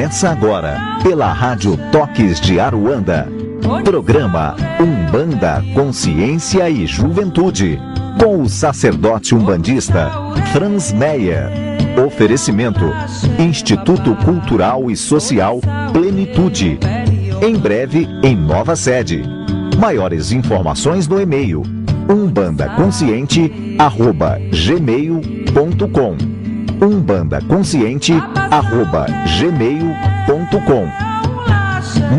Começa agora, pela Rádio Toques de Aruanda. Programa Umbanda, Consciência e Juventude, com o sacerdote umbandista Franz Meyer. Oferecimento: Instituto Cultural e Social Plenitude. Em breve, em nova sede. Maiores informações no e-mail umbandaconsciente@gmail.com umbandaconsciente@gmail.com.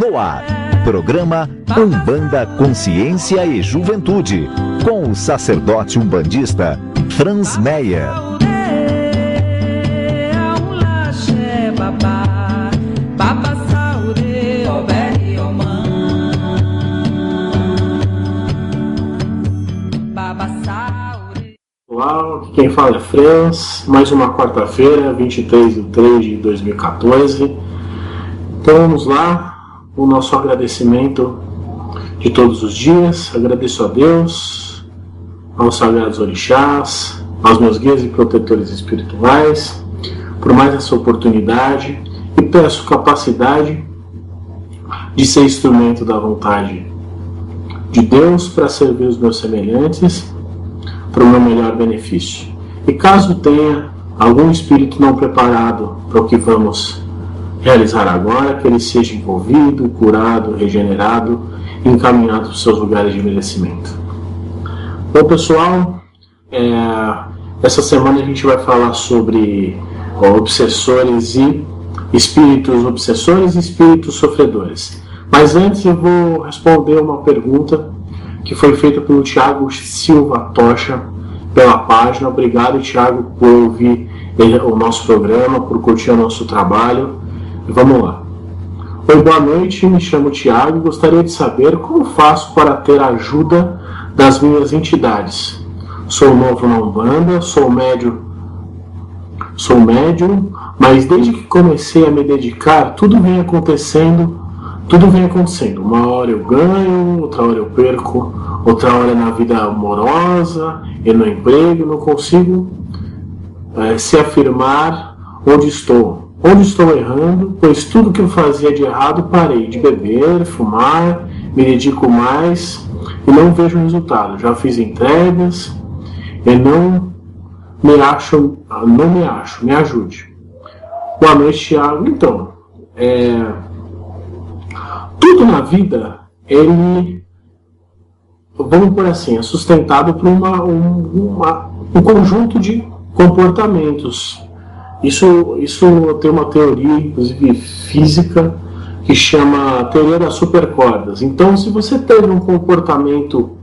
No ar, programa Umbanda, Consciência e Juventude, com o sacerdote umbandista Franz Meyer. Olá, quem fala é Franz, mais uma quarta-feira, 23 de 3 de 2014. Então vamos lá, o nosso agradecimento de todos os dias. Agradeço a Deus, aos sagrados orixás, aos meus guias e protetores espirituais, por mais essa oportunidade, e peço capacidade de ser instrumento da vontade de Deus para servir os meus semelhantes, para o meu melhor benefício. E caso tenha algum espírito não preparado para o que vamos realizar agora, que ele seja envolvido, curado, regenerado e encaminhado para os seus lugares de merecimento. Bom, pessoal, essa semana a gente vai falar sobre obsessores e espíritos obsessores e espíritos sofredores. Mas antes eu vou responder uma pergunta que foi feita pelo Thiago Silva Tocha, pela página. Obrigado, Thiago, por ouvir o nosso programa, por curtir o nosso trabalho. E vamos lá. Oi, boa noite, me chamo Thiago e gostaria de saber como faço para ter a ajuda das minhas entidades. Sou novo na Umbanda, sou médium, mas desde que comecei a me dedicar, tudo vem acontecendo. Uma hora eu ganho, outra hora eu perco, outra hora na vida amorosa e no emprego. Não consigo se afirmar onde estou errando, pois tudo que eu fazia de errado parei de beber, fumar, me dedico mais e não vejo resultado. Já fiz entregas e não me acho, me ajude. Boa noite, Thiago. Então, tudo na vida, ele, vamos por assim, é sustentado por um conjunto de comportamentos. Isso tem uma teoria, inclusive física, que chama a teoria das supercordas. Então, se você teve um comportamento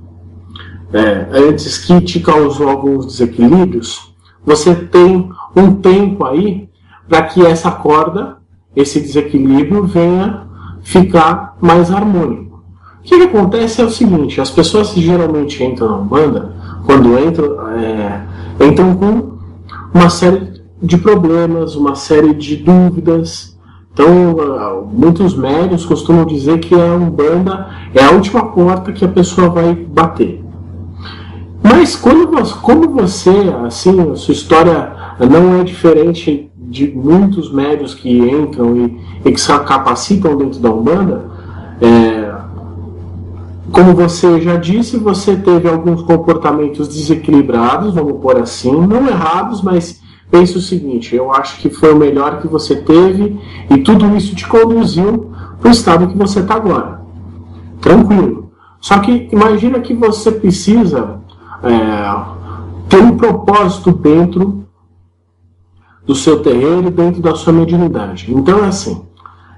antes que te causou alguns desequilíbrios, você tem um tempo aí para que essa corda, esse desequilíbrio, venha ficar mais harmônico. O que acontece é o seguinte: as pessoas que geralmente entram na Umbanda, quando entram com uma série de problemas, uma série de dúvidas. Então, muitos médiuns costumam dizer que a Umbanda é a última porta que a pessoa vai bater. Mas como você, assim, a sua história não é diferente de muitos médiuns que entram e que se capacitam dentro da Umbanda, como você já disse, você teve alguns comportamentos desequilibrados, vamos pôr assim, não errados, mas pense o seguinte: eu acho que foi o melhor que você teve e tudo isso te conduziu para o estado que você está agora. Tranquilo. Só que imagina que você precisa ter um propósito dentro do seu terreiro, dentro da sua mediunidade. Então é assim,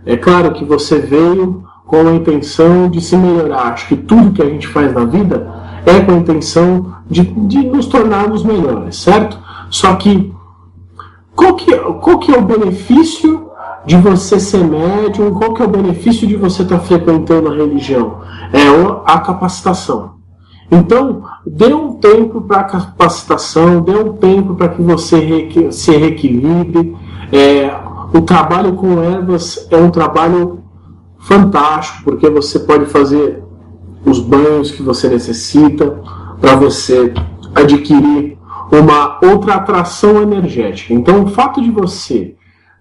é claro que você veio com a intenção de se melhorar. Acho que tudo que a gente faz na vida é com a intenção de nos tornarmos melhores, certo? Só que qual que é o benefício de você ser médium? Qual que é o benefício de você estar frequentando a religião? É a capacitação. Então, dê um tempo para a capacitação, dê um tempo para que você se reequilibre. O trabalho com ervas é um trabalho fantástico, porque você pode fazer os banhos que você necessita para você adquirir uma outra atração energética. Então, o fato de você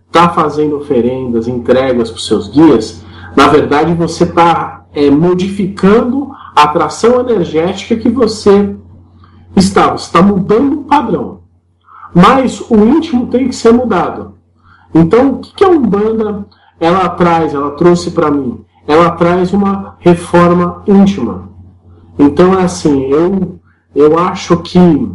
está fazendo oferendas, entregas para os seus guias, na verdade você está modificando a atração energética que você está mudando o padrão. Mas o íntimo tem que ser mudado. Então, o que a Umbanda ela trouxe para mim? Ela traz uma reforma íntima. Então, é assim, eu acho que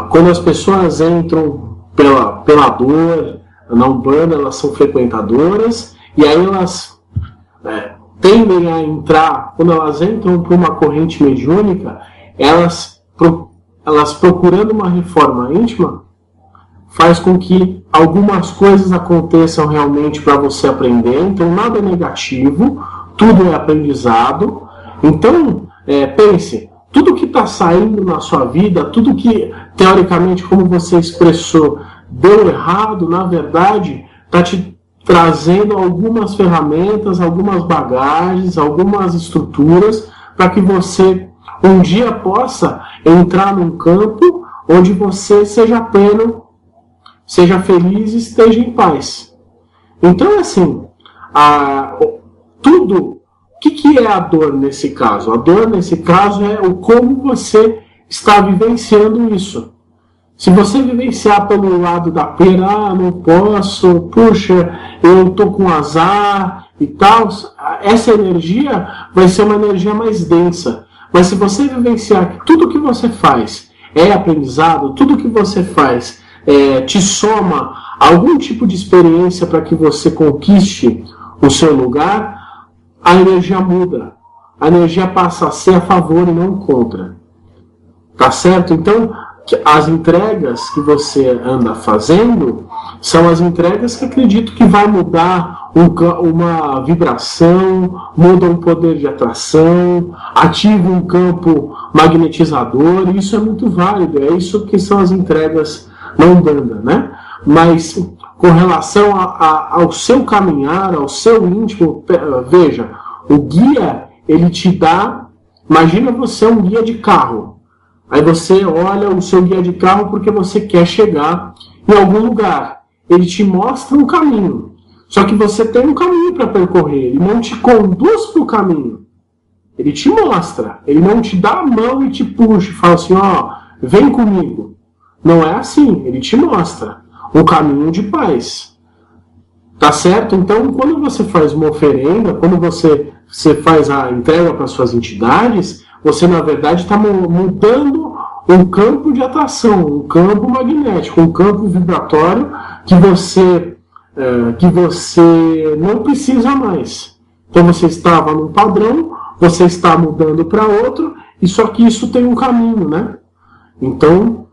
quando as pessoas entram pela dor na Umbanda, elas são frequentadoras, e aí elas tendem a entrar, quando elas entram por uma corrente mediúnica, elas procurando uma reforma íntima, faz com que algumas coisas aconteçam realmente para você aprender. Então nada é negativo, tudo é aprendizado. Então pense, tudo que está saindo na sua vida, tudo que teoricamente, como você expressou, deu errado, na verdade está te trazendo algumas ferramentas, algumas bagagens, algumas estruturas para que você um dia possa entrar num campo onde você seja pleno, seja feliz e esteja em paz. Então, assim, o que é a dor nesse caso? A dor nesse caso é o como você está vivenciando isso. Se você vivenciar pelo lado da pena, não posso, puxa, eu estou com azar e tal, essa energia vai ser uma energia mais densa. Mas se você vivenciar que tudo que você faz é aprendizado, tudo que você faz te soma algum tipo de experiência para que você conquiste o seu lugar, a energia muda. A energia passa a ser a favor e não contra. Tá certo? Então, as entregas que você anda fazendo são as entregas que acredito que vai mudar uma vibração, muda um poder de atração, ativa um campo magnetizador, e isso é muito válido, é isso que são as entregas na Umbanda, né? Mas com relação ao seu caminhar, ao seu íntimo, veja, o guia, ele te dá, imagina você um guia de carro. Aí você olha o seu guia de carro porque você quer chegar em algum lugar. Ele te mostra um caminho. Só que você tem um caminho para percorrer. Ele não te conduz para o caminho. Ele te mostra. Ele não te dá a mão e te puxa e fala assim, vem comigo. Não é assim. Ele te mostra um caminho de paz. Tá certo? Então, quando você faz uma oferenda, quando você faz a entrega para suas entidades, você, na verdade, está mudando um campo de atração, um campo magnético, um campo vibratório que você não precisa mais. Então, você estava num padrão, você está mudando para outro, e só que isso tem um caminho, né? Então,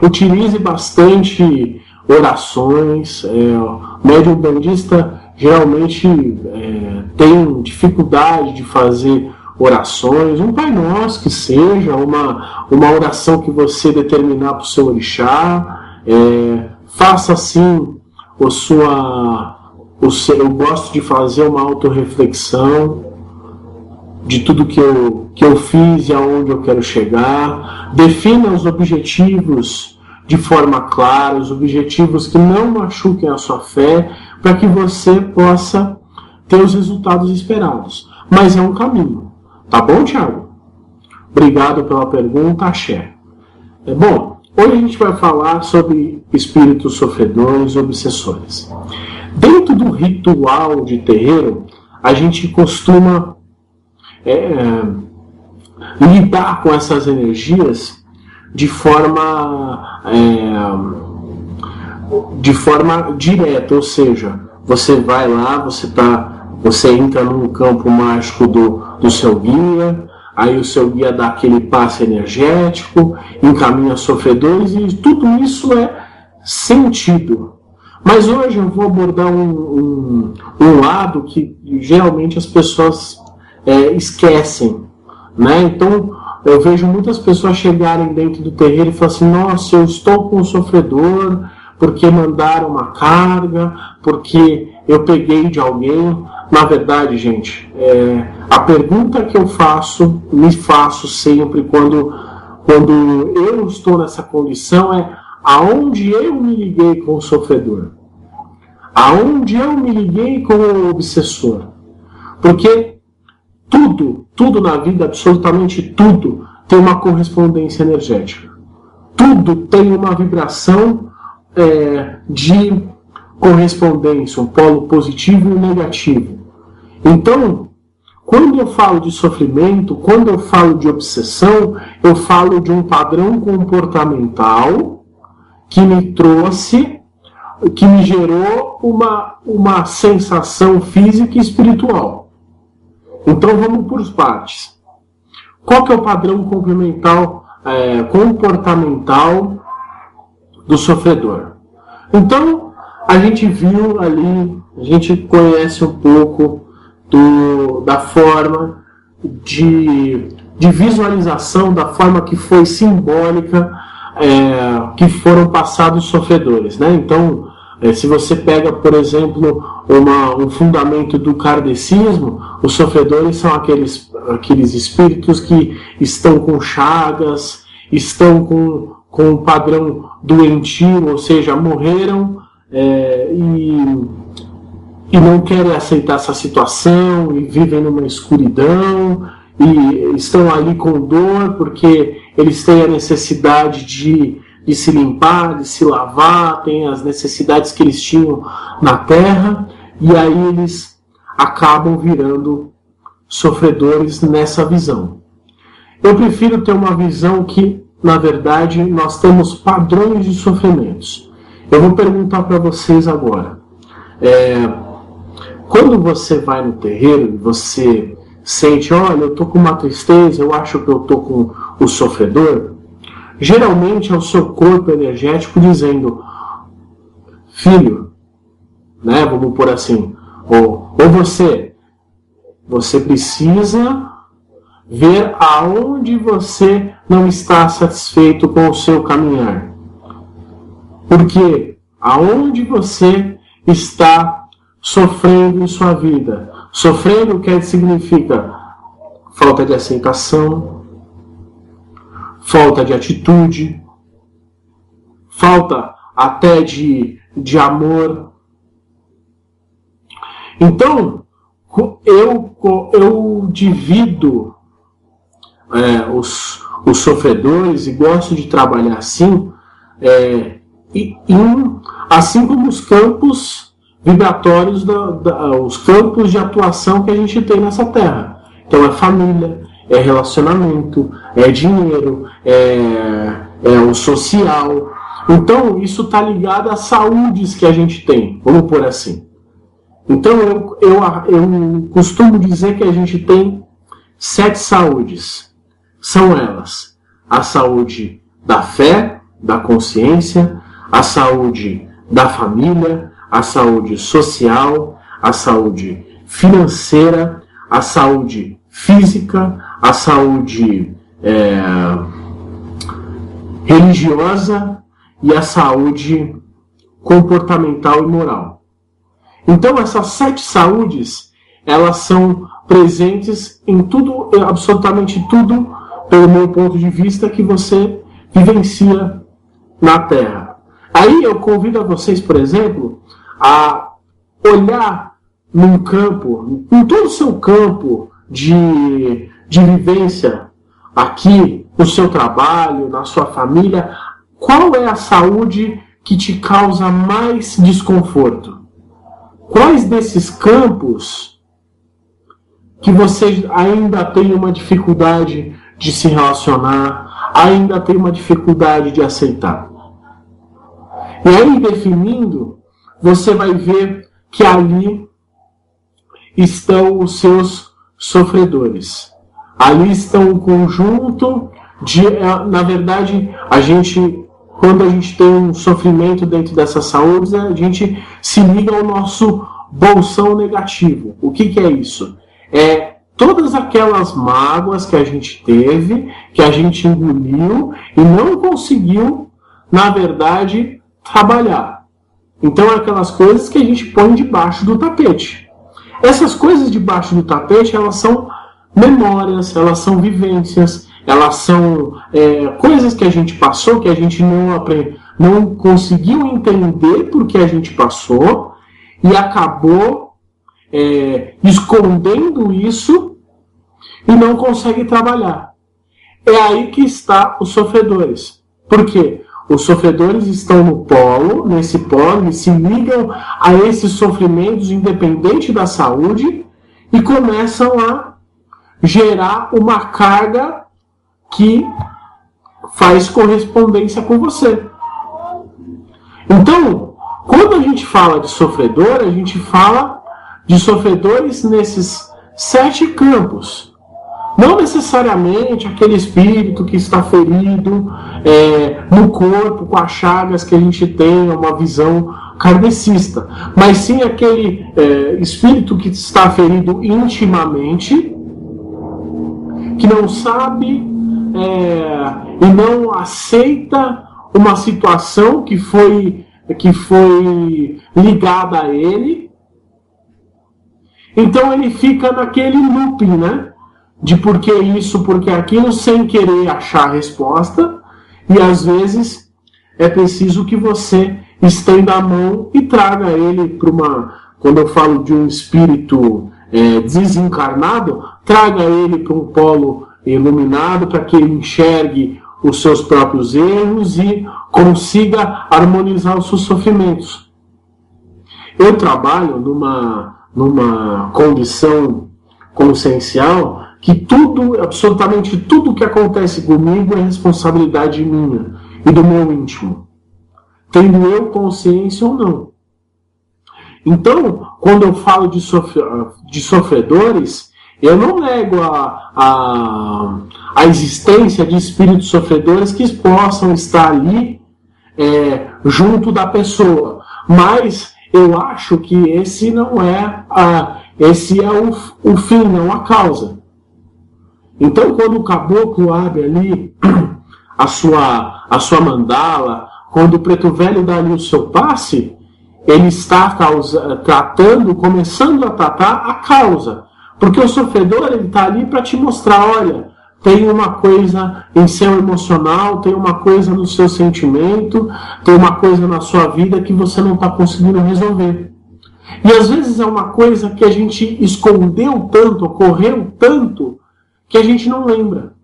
utilize bastante orações. O médium umbandista geralmente tem dificuldade de fazer orações, um Pai Nosso que seja, uma oração que você determinar para o seu orixá, faça assim eu gosto de fazer uma autorreflexão de tudo que eu fiz e aonde eu quero chegar, defina os objetivos de forma clara, os objetivos que não machuquem a sua fé, para que você possa ter os resultados esperados. Mas é um caminho. Tá bom, Thiago? Obrigado pela pergunta, axé. Bom, hoje a gente vai falar sobre espíritos sofredores e obsessores. Dentro do ritual de terreiro, a gente costuma lidar com essas energias de forma direta, ou seja, você vai lá, você entra num campo mágico do seu guia, aí o seu guia dá aquele passe energético, encaminha sofredores, e tudo isso é sentido. Mas hoje eu vou abordar um lado que geralmente as pessoas esquecem, né? Então eu vejo muitas pessoas chegarem dentro do terreiro e falar assim, nossa, eu estou com um sofredor porque mandaram uma carga, porque eu peguei de alguém. Na verdade, gente, a pergunta que eu me faço sempre quando eu estou nessa condição é aonde eu me liguei com o sofredor, aonde eu me liguei com o obsessor. Porque tudo na vida, absolutamente tudo, tem uma correspondência energética. Tudo tem uma vibração de correspondência, um polo positivo e um negativo. Então, quando eu falo de sofrimento, quando eu falo de obsessão, eu falo de um padrão comportamental que me trouxe, que me gerou uma sensação física e espiritual. Então vamos por partes. Qual que é o padrão comportamental do sofredor? Então, a gente viu ali, a gente conhece um pouco da forma de visualização, da forma que foi simbólica, que foram passados os sofredores, né? Então, se você pega, por exemplo, um fundamento do kardecismo, os sofredores são aqueles espíritos que estão com chagas, estão com um padrão doentio, ou seja, morreram e não querem aceitar essa situação, e vivem numa escuridão, e estão ali com dor, porque eles têm a necessidade de se limpar, de se lavar, têm as necessidades que eles tinham na Terra, e aí eles acabam virando sofredores nessa visão. Eu prefiro ter uma visão que, na verdade, nós temos padrões de sofrimentos. Eu vou perguntar para vocês agora. Quando você vai no terreiro e você sente, olha, eu estou com uma tristeza, eu acho que eu estou com o sofredor, geralmente é o seu corpo energético dizendo, filho, né, vamos pôr assim, ou você precisa ver aonde você não está satisfeito com o seu caminhar. Porque aonde você está sofrendo em sua vida. Sofrendo significa falta de aceitação, falta de atitude, falta até de amor. Então, eu divido os sofredores e gosto de trabalhar assim, assim como os campos vibratórios, os campos de atuação que a gente tem nessa Terra. Então é família, é relacionamento, é dinheiro, é o social. Então isso está ligado às saúdes que a gente tem, vamos pôr assim. Então eu costumo dizer que a gente tem 7 saúdes. São elas: a saúde da fé, da consciência, a saúde da família, a saúde social, a saúde financeira, a saúde física, a saúde religiosa e a saúde comportamental e moral. Então essas 7 saúdes, elas são presentes em tudo, absolutamente tudo, pelo meu ponto de vista, que você vivencia na Terra. Aí eu convido a vocês, por exemplo, a olhar num campo, em todo o seu campo de vivência, aqui, no seu trabalho, na sua família, qual é a saúde que te causa mais desconforto? Quais desses campos que você ainda tem uma dificuldade de se relacionar, ainda tem uma dificuldade de aceitar? E aí, definindo, você vai ver que ali estão os seus sofredores. Ali estão um conjunto de... Na verdade, quando a gente tem um sofrimento dentro dessas saúdes, a gente se liga ao nosso bolsão negativo. O que é isso? É todas aquelas mágoas que a gente teve, que a gente engoliu e não conseguiu, na verdade, trabalhar. Então, é aquelas coisas que a gente põe debaixo do tapete. Essas coisas debaixo do tapete, elas são memórias, elas são vivências, elas são coisas que a gente passou, que a gente não conseguiu entender porque a gente passou e acabou escondendo isso e não consegue trabalhar. É aí que está os sofredores. Por quê? Os sofredores estão no polo, nesse polo, e se ligam a esses sofrimentos independente da saúde e começam a gerar uma carga que faz correspondência com você. Então, quando a gente fala de sofredor, a gente fala de sofredores nesses 7 campos. Não necessariamente aquele espírito que está ferido no corpo, com as chagas que a gente tem, uma visão kardecista, mas sim aquele espírito que está ferido intimamente, que não sabe e não aceita uma situação que foi ligada a ele. Então ele fica naquele looping, né? De por que isso, por que aquilo, sem querer achar a resposta, e às vezes é preciso que você estenda a mão e traga ele para uma... Quando eu falo de um espírito desencarnado, traga ele para um polo iluminado, para que ele enxergue os seus próprios erros e consiga harmonizar os seus sofrimentos. Eu trabalho numa condição consciencial que tudo, absolutamente tudo que acontece comigo é responsabilidade minha e do meu íntimo, tendo eu consciência ou não. Então, quando eu falo de sofredores, eu não nego a existência de espíritos sofredores que possam estar ali junto da pessoa, mas eu acho que esse não é esse é o fim, não a causa. Então, quando o caboclo abre ali a sua mandala, quando o preto velho dá ali o seu passe, ele está começando a tratar a causa. Porque o sofredor está ali para te mostrar, olha, tem uma coisa em seu emocional, tem uma coisa no seu sentimento, tem uma coisa na sua vida que você não está conseguindo resolver. E às vezes é uma coisa que a gente escondeu tanto, ocorreu tanto, que a gente não lembra.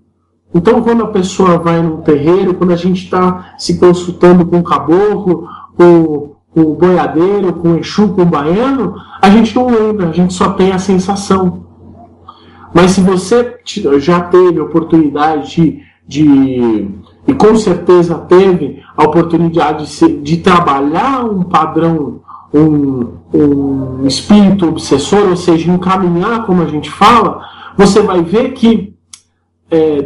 Então, quando a pessoa vai num terreiro, quando a gente está se consultando com o caboclo, com o boiadeiro, com o Exu, com o baiano, a gente não lembra, a gente só tem a sensação. Mas se você já teve a oportunidade e com certeza teve a oportunidade de trabalhar um padrão, um espírito obsessor, ou seja, encaminhar, como a gente fala, você vai ver que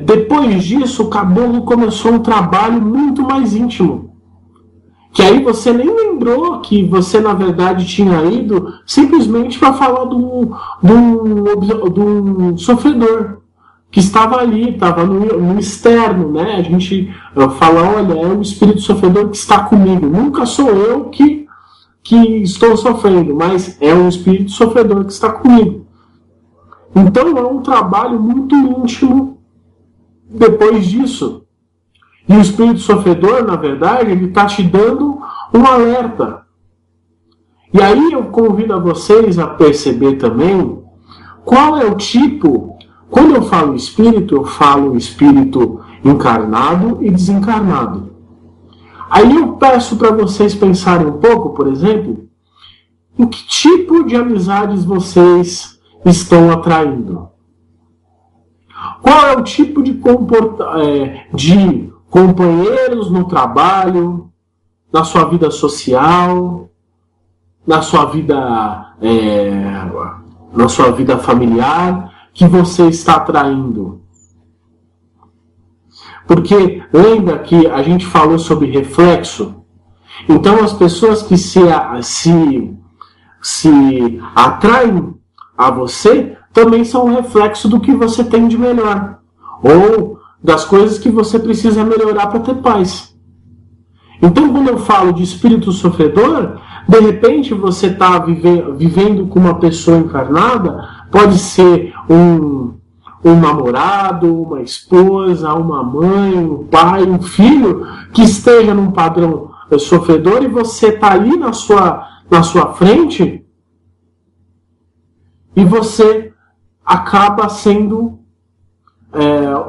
depois disso o caboclo começou um trabalho muito mais íntimo. Que aí você nem lembrou que você, na verdade, tinha ido simplesmente para falar de um sofredor que estava ali, estava no externo, né? A gente fala, olha, é o espírito sofredor que está comigo. Nunca sou eu que estou sofrendo, mas é um espírito sofredor que está comigo. Então é um trabalho muito íntimo depois disso. E o espírito sofredor, na verdade, ele está te dando um alerta. E aí eu convido a vocês a perceber também qual é o tipo... Quando eu falo espírito encarnado e desencarnado. Aí eu peço para vocês pensarem um pouco, por exemplo, em que tipo de amizades vocês estão atraindo. Qual é o tipo de companheiros no trabalho, na sua vida social, na sua vida familiar, que você está atraindo. Porque lembra que a gente falou sobre reflexo? Então as pessoas que se atraem a você também são um reflexo do que você tem de melhor. Ou das coisas que você precisa melhorar para ter paz. Então, quando eu falo de espírito sofredor, de repente você está vivendo com uma pessoa encarnada, pode ser um um namorado, uma esposa, uma mãe, um pai, um filho que esteja num padrão sofredor e você está ali na sua frente e você acaba sendo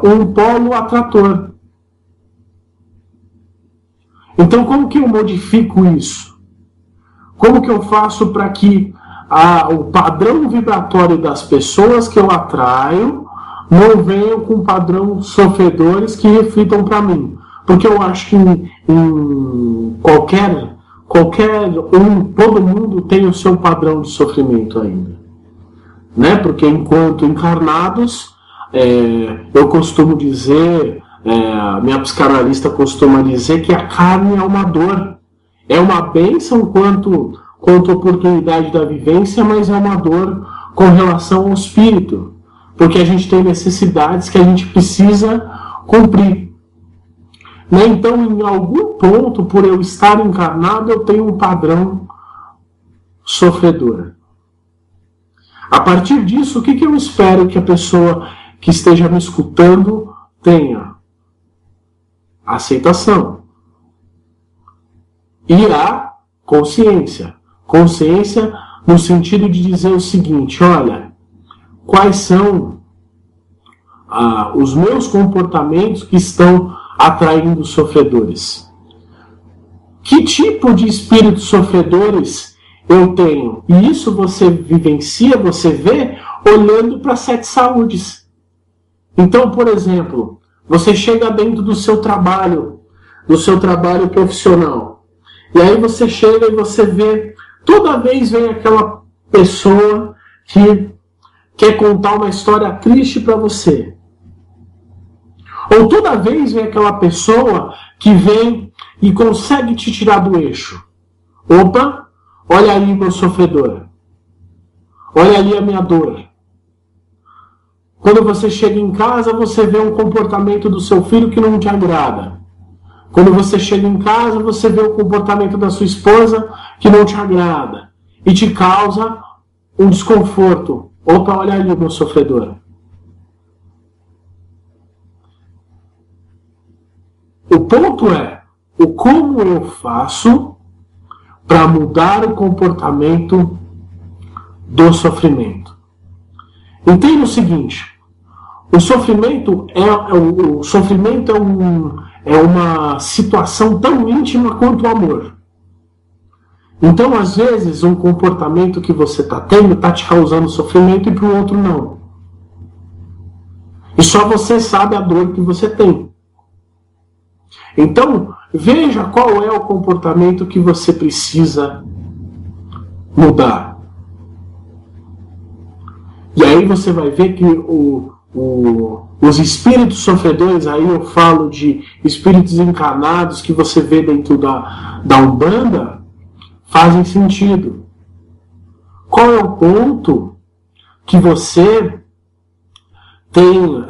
um polo atrator. Então, como que eu modifico isso? Como que eu faço para que o padrão vibratório das pessoas que eu atraio não venham com padrão sofredores que reflitam para mim? Porque eu acho que em todo mundo tem o seu padrão de sofrimento ainda. Né? Porque enquanto encarnados, eu costumo dizer, minha psicanalista costuma dizer que a carne é uma dor. É uma bênção quanto oportunidade da vivência, mas é uma dor com relação ao espírito. Porque a gente tem necessidades que a gente precisa cumprir. Né? Então, em algum ponto, por eu estar encarnado, eu tenho um padrão sofredor. A partir disso, o que eu espero que a pessoa que esteja me escutando tenha? Aceitação. E a consciência. Consciência no sentido de dizer o seguinte: olha, quais são os meus comportamentos que estão atraindo sofredores? Que tipo de espíritos sofredores eu tenho? E isso você vivencia, você vê, olhando para 7 saúdes. Então, por exemplo, você chega dentro do seu trabalho profissional, e aí você chega e você vê, toda vez vem aquela pessoa que quer contar uma história triste para você. Ou toda vez vem aquela pessoa que vem e consegue te tirar do eixo. Opa, olha ali meu sofredor. Olha ali a minha dor. Quando você chega em casa, você vê um comportamento do seu filho que não te agrada. Quando você chega em casa, você vê o comportamento da sua esposa que não te agrada e te causa um desconforto. Opa, olha ali meu sofredor. O ponto é o como eu faço para mudar o comportamento do sofrimento. Entenda o seguinte: o sofrimento é uma situação tão íntima quanto o amor. Então, às vezes, um comportamento que você está tendo está te causando sofrimento e para o outro não. E só você sabe a dor que você tem. Então, veja qual é o comportamento que você precisa mudar. E aí você vai ver que os espíritos sofredores, aí eu falo de espíritos encarnados que você vê dentro da Umbanda, fazem sentido. Qual é o ponto que você tem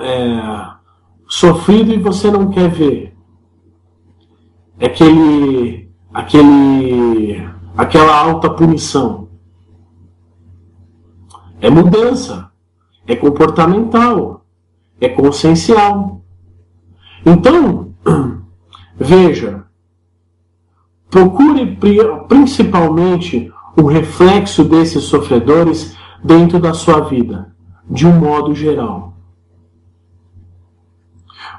sofrido e você não quer ver? Aquela alta punição. É mudança. É comportamental. É consciencial. Então, veja, procure principalmente o reflexo desses sofredores dentro da sua vida, de um modo geral.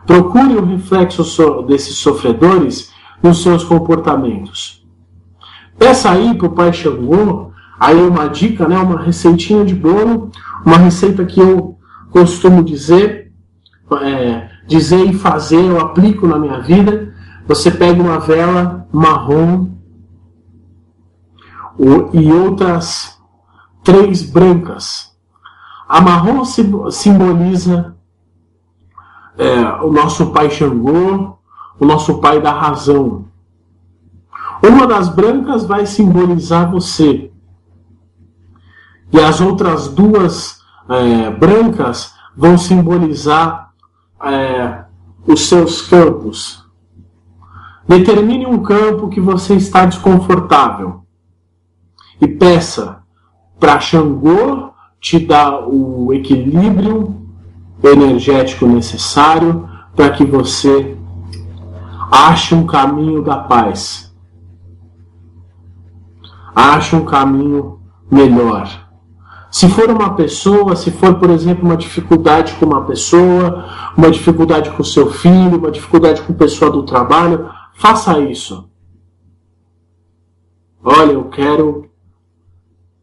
Procure o reflexo desses sofredores nos seus comportamentos. Peça aí para o Pai Xangô, aí uma dica, né, uma receitinha de bolo, uma receita que eu costumo dizer e fazer, eu aplico na minha vida. Você pega uma vela marrom e outras 3 brancas. A marrom simboliza o nosso Pai Xangô, o nosso Pai da razão. Uma das brancas vai simbolizar você. E as outras 2 brancas vão simbolizar os seus campos. Determine um campo que você está desconfortável e peça para Xangô te dar o equilíbrio energético necessário para que você ache um caminho da paz. Ache um caminho melhor. Se for uma pessoa, se for, por exemplo, uma dificuldade com uma pessoa, uma dificuldade com seu filho, uma dificuldade com pessoa do trabalho, faça isso. Olha, eu quero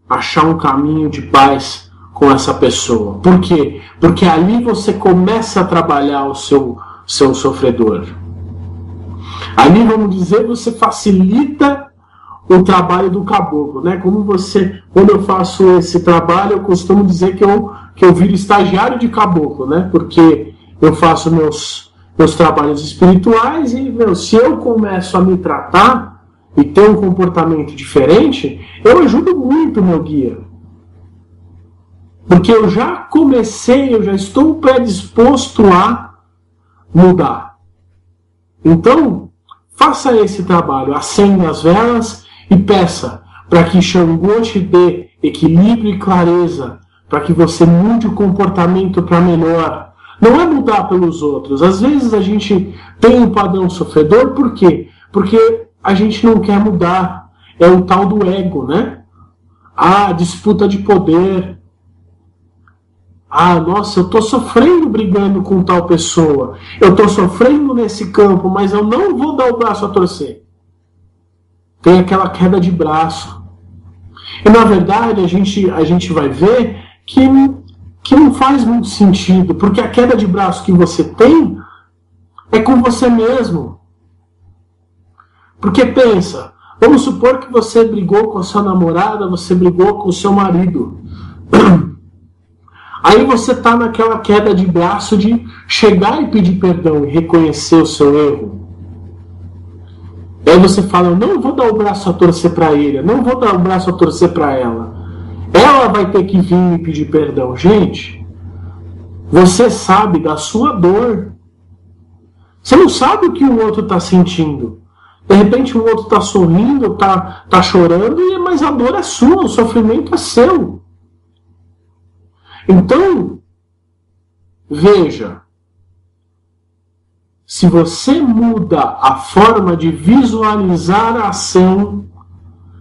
achar um caminho de paz com essa pessoa. Por quê? Porque ali você começa a trabalhar o seu sofredor. Ali, vamos dizer, você facilita o trabalho do caboclo, né? Quando eu faço esse trabalho, eu costumo dizer que eu viro estagiário de caboclo, né? Porque eu faço meus trabalhos espirituais e, se eu começo a me tratar e ter um comportamento diferente, eu ajudo muito o meu guia. Porque eu já estou predisposto a mudar. Então, faça esse trabalho, acenda as velas e peça para que Xangô te dê equilíbrio e clareza, para que você mude o comportamento para melhor. Não é mudar pelos outros. Às vezes a gente tem um padrão sofredor, por quê? Porque a gente não quer mudar. É o tal do ego, né? Disputa de poder. Nossa, eu estou sofrendo brigando com tal pessoa. Eu estou sofrendo nesse campo, mas eu não vou dar o braço a torcer. Tem aquela queda de braço. E na verdade a gente vai ver que não faz muito sentido, porque a queda de braço que você tem é com você mesmo. Porque pensa, vamos supor que você brigou com a sua namorada, você brigou com o seu marido. Aí você está naquela queda de braço de chegar e pedir perdão e reconhecer o seu erro. Aí você fala, eu não vou dar o braço a torcer para ele, eu não vou dar o braço a torcer para ela. Ela vai ter que vir me pedir perdão. Gente, você sabe da sua dor. Você não sabe o que o outro está sentindo. De repente o outro está sorrindo, está chorando, mas a dor é sua, o sofrimento é seu. Então, veja, se você muda a forma de visualizar a ação,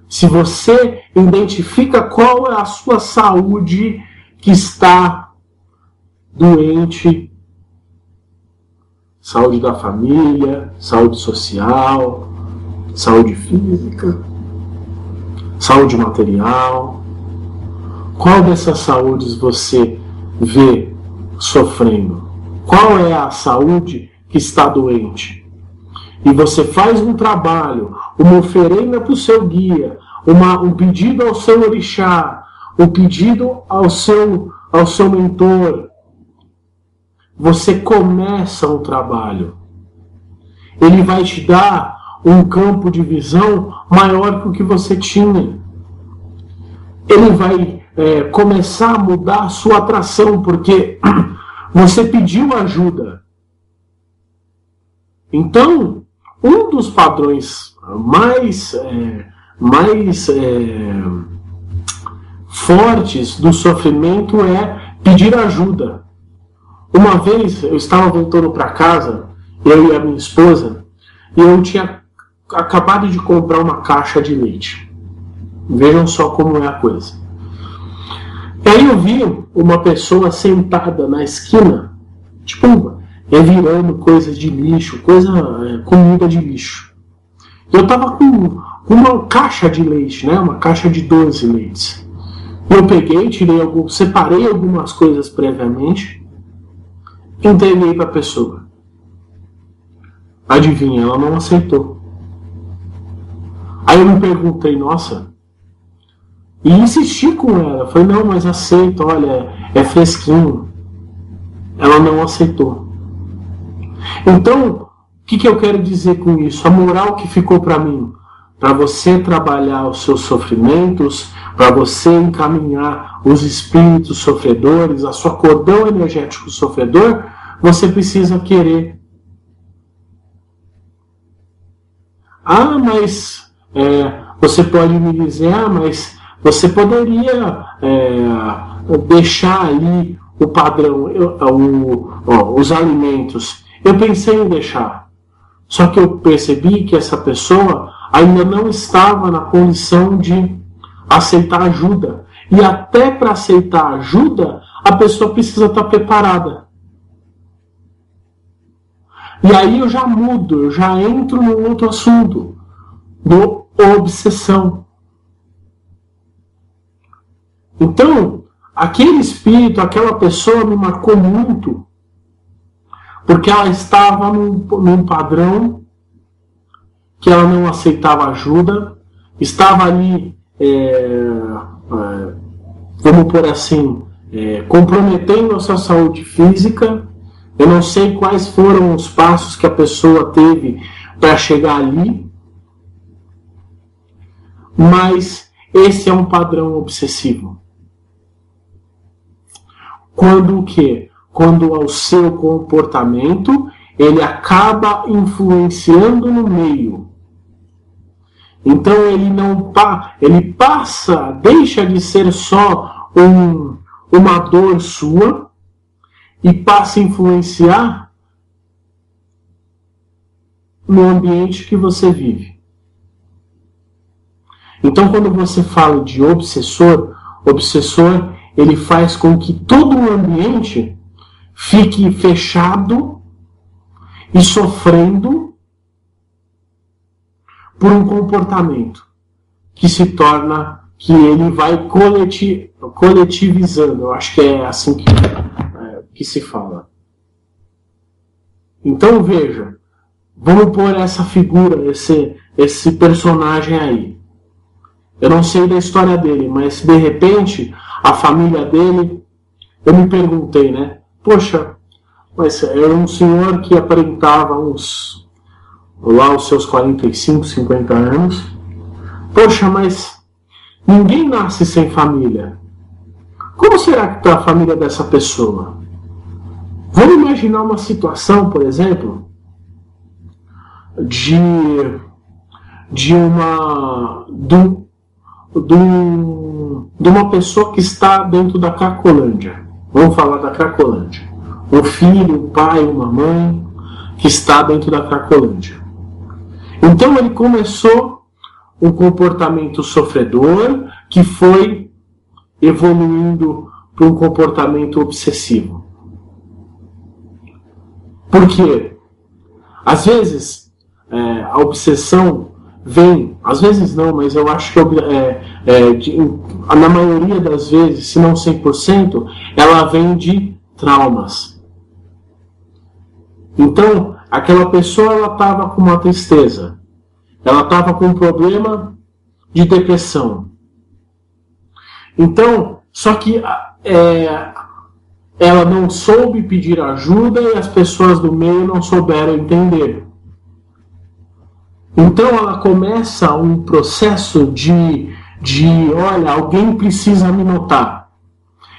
se você identifica qual é a sua saúde que está doente, saúde da família, saúde social, saúde física, saúde material, qual dessas saúdes você vê sofrendo? Qual é a saúde que está doente? E você faz um trabalho, uma oferenda para o seu guia, um pedido ao seu orixá, um pedido ao seu mentor. Você começa um trabalho. Ele vai te dar um campo de visão maior que o que você tinha. Ele vai começar a mudar a sua atração, porque você pediu ajuda. Então, um dos padrões mais fortes do sofrimento é pedir ajuda. Uma vez eu estava voltando para casa, eu e a minha esposa, e eu tinha acabado de comprar uma caixa de leite. Vejam só como é a coisa. E aí eu vi uma pessoa sentada na esquina, revirando coisas de lixo, comida de lixo. Eu estava com uma caixa de leite, né? Uma caixa de 12 leites. Eu peguei, separei algumas coisas previamente, entreguei para a pessoa. Adivinha, ela não aceitou. Aí eu me perguntei, nossa, e insisti com ela. Falei, não, mas aceito, olha, é fresquinho. Ela não aceitou. Então, o que eu quero dizer com isso? A moral que ficou para mim, para você trabalhar os seus sofrimentos, para você encaminhar os espíritos sofredores, a sua cordão energético sofredor, você precisa querer. Mas você pode me dizer, mas você poderia deixar ali o padrão, os alimentos, eu pensei em deixar. Só que eu percebi que essa pessoa ainda não estava na condição de aceitar ajuda. E até para aceitar ajuda, a pessoa precisa estar preparada. E aí eu já mudo, eu já entro num outro assunto, do obsessão. Então, aquele espírito, aquela pessoa me marcou muito, porque ela estava num padrão que ela não aceitava ajuda, estava ali, vamos por assim, comprometendo a sua saúde física. Eu não sei quais foram os passos que a pessoa teve para chegar ali, mas esse é um padrão obsessivo. Quando o quê? Quando o seu comportamento ele acaba influenciando no meio. Então ele passa, deixa de ser só uma dor sua e passa a influenciar no ambiente que você vive. Então, quando você fala de obsessor ele faz com que todo o ambiente fique fechado e sofrendo por um comportamento que se torna, que ele vai coletivizando. Eu acho que é assim que se fala. Então veja, vamos pôr essa figura, esse personagem aí. Eu não sei da história dele, mas de repente a família dele, eu me perguntei, né? Poxa, mas era um senhor que aparentava os seus 45, 50 anos. Poxa, mas ninguém nasce sem família. Como será que está a família dessa pessoa? Vamos imaginar uma situação, por exemplo, de uma pessoa que está dentro da Cracolândia. Vamos falar da Cracolândia. Um filho, um pai, uma mãe que está dentro da Cracolândia. Então ele começou um comportamento sofredor que foi evoluindo para um comportamento obsessivo. Por quê? Às vezes a obsessão vem, às vezes não, mas eu acho que na maioria das vezes, se não 100%, ela vem de traumas. Então, aquela pessoa ela estava com uma tristeza, ela estava com um problema de depressão. Então, só que ela não soube pedir ajuda e as pessoas do meio não souberam entender. Então ela começa um processo de olha, alguém precisa me notar.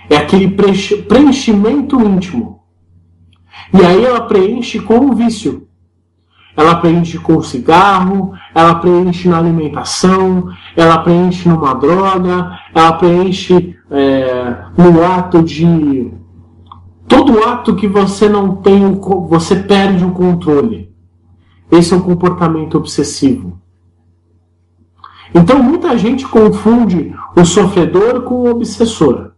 É aquele preenchimento íntimo. E aí ela preenche com um vício. Ela preenche com cigarro, ela preenche na alimentação, ela preenche numa droga, ela preenche no ato de... Todo ato que você não tem, você perde o controle. Esse é um comportamento obsessivo. Então muita gente confunde o sofredor com o obsessor.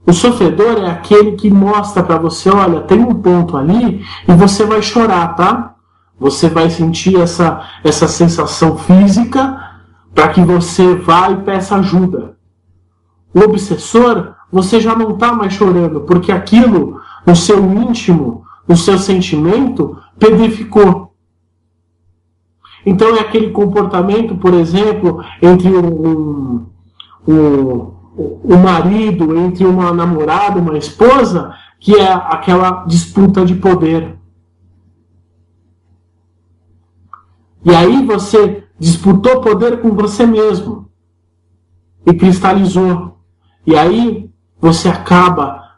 O sofredor é aquele que mostra para você, olha, tem um ponto ali e você vai chorar, tá? Você vai sentir essa sensação física para que você vá e peça ajuda. O obsessor, você já não está mais chorando, porque aquilo no seu íntimo, no seu sentimento, pedrificou. Então é aquele comportamento, por exemplo, entre o marido, entre uma namorada, uma esposa, que é aquela disputa de poder. E aí você disputou poder com você mesmo e cristalizou. E aí você acaba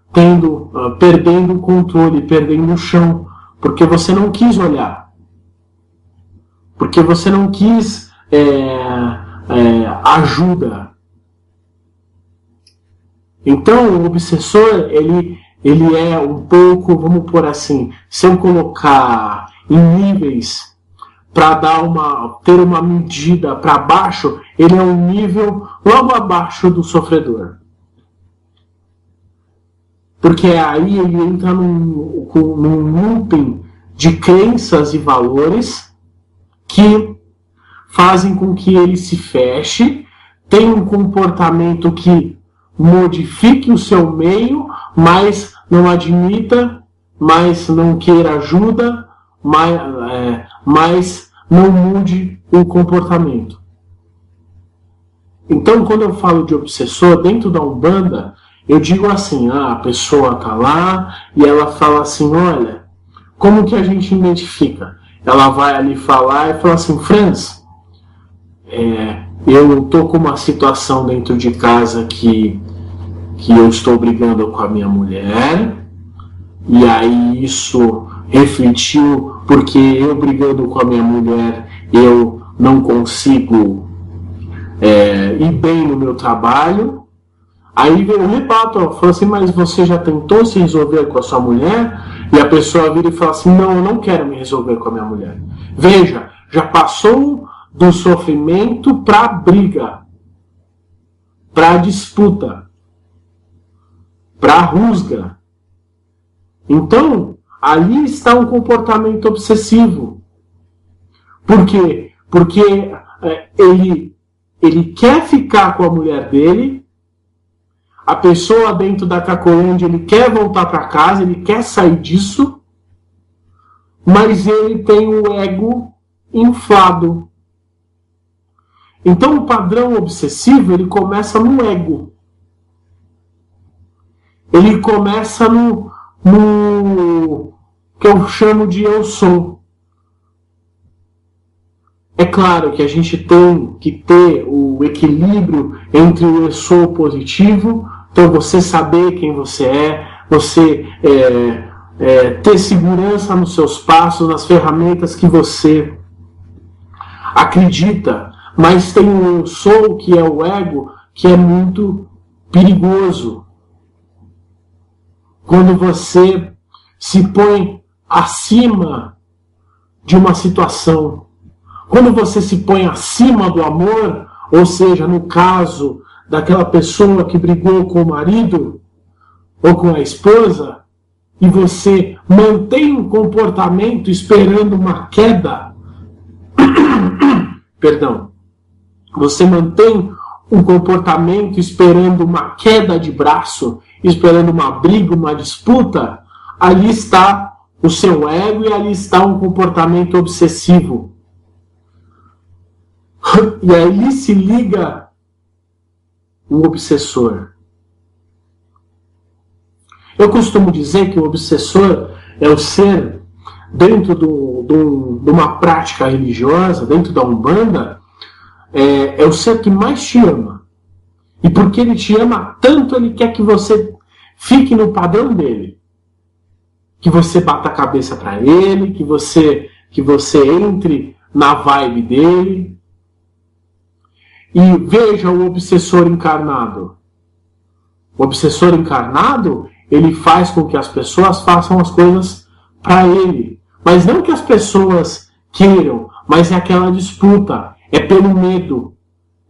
perdendo o controle, perdendo o chão, porque você não quis olhar. Porque você não quis ajuda. Então o obsessor, ele é um pouco, vamos pôr assim, se eu colocar em níveis para ter uma medida para baixo, ele é um nível logo abaixo do sofredor. Porque aí ele entra num looping de crenças e valores que fazem com que ele se feche, tenha um comportamento que modifique o seu meio, mas não admita, mas não queira ajuda, mas não mude o comportamento. Então, quando eu falo de obsessor, dentro da Umbanda, eu digo assim, a pessoa está lá e ela fala assim, olha, como que a gente identifica? Ela vai ali falar e fala assim, Franz, eu estou com uma situação dentro de casa que eu estou brigando com a minha mulher, e aí isso refletiu porque eu brigando com a minha mulher, eu não consigo ir bem no meu trabalho. Aí eu rebato, eu falo assim, mas você já tentou se resolver com a sua mulher? E a pessoa vira e fala assim, não, eu não quero me resolver com a minha mulher. Veja, já passou do sofrimento para a briga, para a disputa, para a rusga. Então, ali está um comportamento obsessivo. Por quê? Porque ele quer ficar com a mulher dele, a pessoa dentro da Cracolândia, ele quer voltar para casa, ele quer sair disso, mas ele tem o ego inflado. Então o padrão obsessivo, ele começa no ego. Ele começa no que eu chamo de eu sou. É claro que a gente tem que ter o equilíbrio entre o eu sou positivo, então você saber quem você é, você ter segurança nos seus passos, nas ferramentas que você acredita, mas tem o eu sou, que é o ego, que é muito perigoso. Quando você se põe acima de uma situação, quando você se põe acima do amor, ou seja, no caso daquela pessoa que brigou com o marido ou com a esposa, e você mantém um comportamento esperando uma queda, perdão, você mantém um comportamento esperando uma queda de braço, esperando uma briga, uma disputa, ali está o seu ego e ali está um comportamento obsessivo. E aí se liga o obsessor. Eu costumo dizer que o obsessor é o ser, dentro de uma prática religiosa, dentro da Umbanda, é o ser que mais te ama. E porque ele te ama tanto, ele quer que você fique no padrão dele. Que você bata a cabeça para ele, que você entre na vibe dele. E veja o obsessor encarnado. O obsessor encarnado, ele faz com que as pessoas façam as coisas para ele. Mas não que as pessoas queiram, mas é aquela disputa. É pelo medo.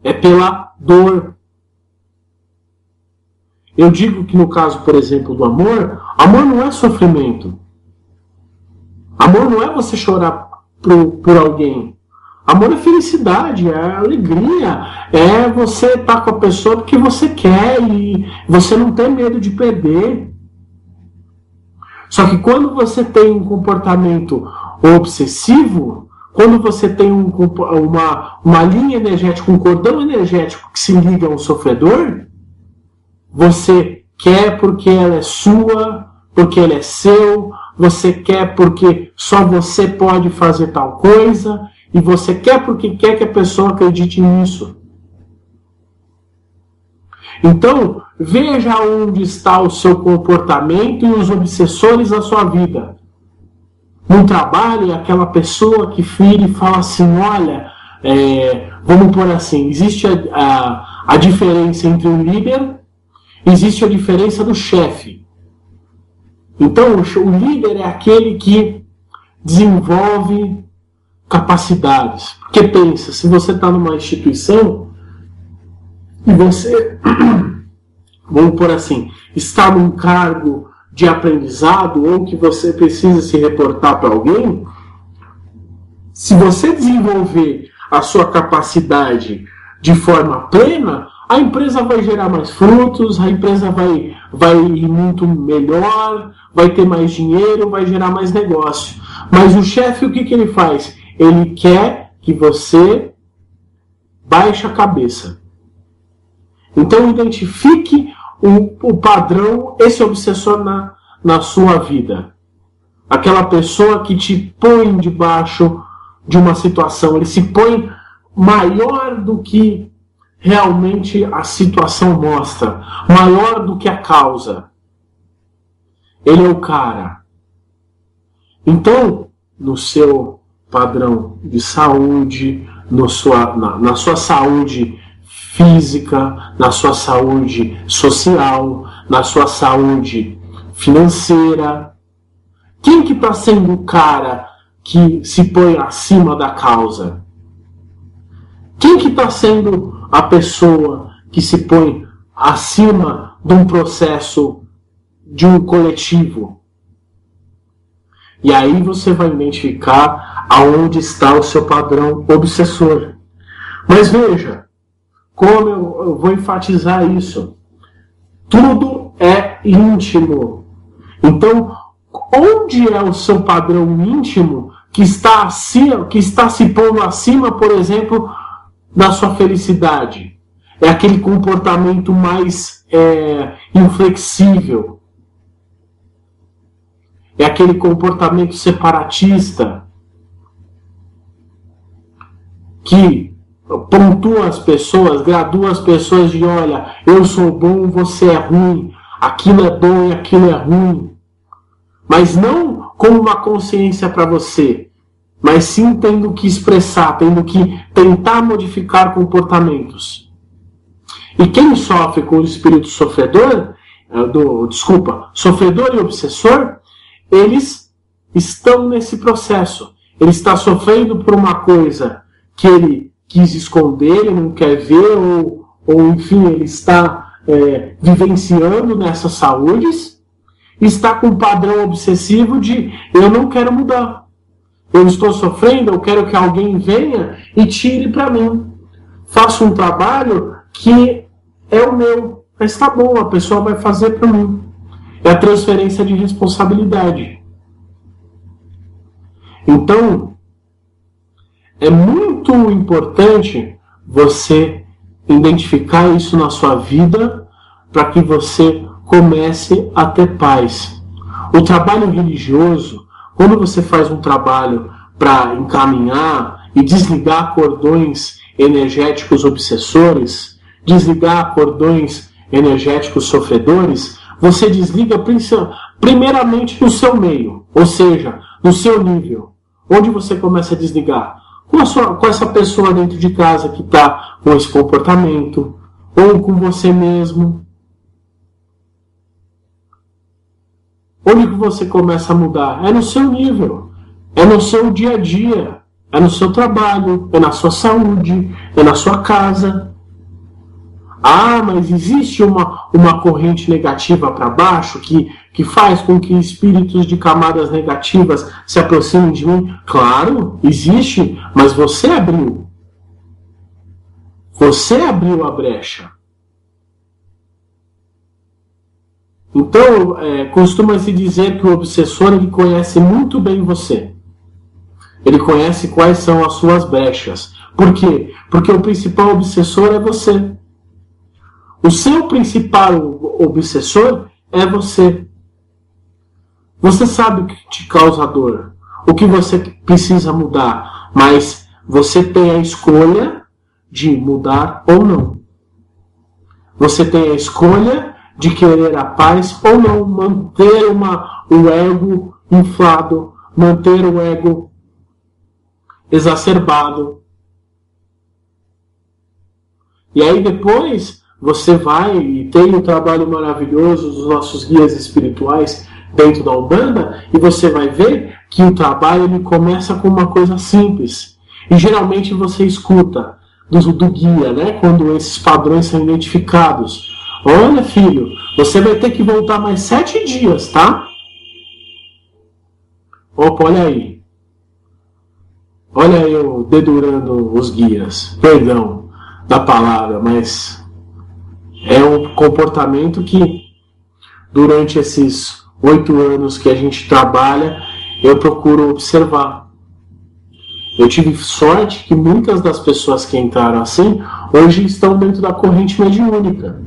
É pela dor. Eu digo que no caso, por exemplo, do amor não é sofrimento. Amor não é você chorar por alguém. Amor é felicidade, é alegria, é você estar com a pessoa porque você quer e você não tem medo de perder. Só que quando você tem um comportamento obsessivo, quando você tem uma linha energética, um cordão energético que se liga ao sofredor, você quer porque ela é sua, porque ela é seu, você quer porque só você pode fazer tal coisa, e você quer porque quer que a pessoa acredite nisso. Então, veja onde está o seu comportamento e os obsessores da sua vida. No trabalho, é aquela pessoa que vira e fala assim, olha, vamos pôr assim, existe a diferença entre o líder, existe a diferença do chefe. Então, o líder é aquele que desenvolve capacidades. Porque pensa, se você está numa instituição e você, vamos por assim, está num cargo de aprendizado ou que você precisa se reportar para alguém, se você desenvolver a sua capacidade de forma plena, a empresa vai gerar mais frutos, a empresa vai ir muito melhor, vai ter mais dinheiro, vai gerar mais negócio. Mas o chefe, o que ele faz? Ele quer que você baixe a cabeça. Então, identifique o padrão, esse obsessor na sua vida. Aquela pessoa que te põe debaixo de uma situação. Ele se põe maior do que realmente a situação mostra. Maior do que a causa. Ele é o cara. Então, no seu padrão de saúde, na sua saúde física, na sua saúde social, na sua saúde financeira. Quem que está sendo o cara que se põe acima da causa? Quem que está sendo a pessoa que se põe acima de um processo, de um coletivo? E aí você vai identificar aonde está o seu padrão obsessor. Mas veja, como eu vou enfatizar isso. Tudo é íntimo. Então, onde é o seu padrão íntimo que está se pondo acima, por exemplo, da sua felicidade? É aquele comportamento mais inflexível. É aquele comportamento separatista que pontua as pessoas, gradua as pessoas de, olha, eu sou bom, você é ruim, aquilo é bom e aquilo é ruim. Mas não como uma consciência para você, mas sim tendo que expressar, tendo que tentar modificar comportamentos. E quem sofre com o espírito sofredor, sofredor e obsessor, eles estão nesse processo. Ele está sofrendo por uma coisa que ele quis esconder, ele não quer ver, ou enfim, ele está vivenciando nessas saúdes, está com um padrão obsessivo de eu não quero mudar. Eu estou sofrendo, eu quero que alguém venha e tire para mim. Faço um trabalho que é o meu, mas tá bom, a pessoa vai fazer para mim. É a transferência de responsabilidade. Então, é muito importante você identificar isso na sua vida para que você comece a ter paz. O trabalho religioso, quando você faz um trabalho para encaminhar e desligar cordões energéticos obsessores, desligar cordões energéticos sofredores, você desliga primeiramente no seu meio, ou seja, no seu nível. Onde você começa a desligar? Com essa pessoa dentro de casa que está com esse comportamento, ou com você mesmo. Onde que você começa a mudar? É no seu nível, é no seu dia a dia, é no seu trabalho, é na sua saúde, é na sua casa. Ah, mas existe uma corrente negativa para baixo que faz com que espíritos de camadas negativas se aproximem de mim? Claro, existe, mas você abriu. Você abriu a brecha. Então, costuma-se dizer que o obsessor ele conhece muito bem você. Ele conhece quais são as suas brechas. Por quê? Porque o principal obsessor é você. O seu principal obsessor é você. Você sabe o que te causa dor, o que você precisa mudar, mas você tem a escolha de mudar ou não. Você tem a escolha de querer a paz ou não, manter o ego inflado, manter o ego exacerbado. E aí depois você vai e tem um trabalho maravilhoso dos nossos guias espirituais dentro da Umbanda e você vai ver que o trabalho ele começa com uma coisa simples. E geralmente você escuta do guia, né, quando esses padrões são identificados. Olha, filho, você vai ter que voltar mais 7 dias, tá? Opa, olha aí. Olha eu dedurando os guias. Perdão da palavra, mas é um comportamento que durante esses 8 anos que a gente trabalha, eu procuro observar. Eu tive sorte que muitas das pessoas que entraram assim, hoje estão dentro da corrente mediúnica.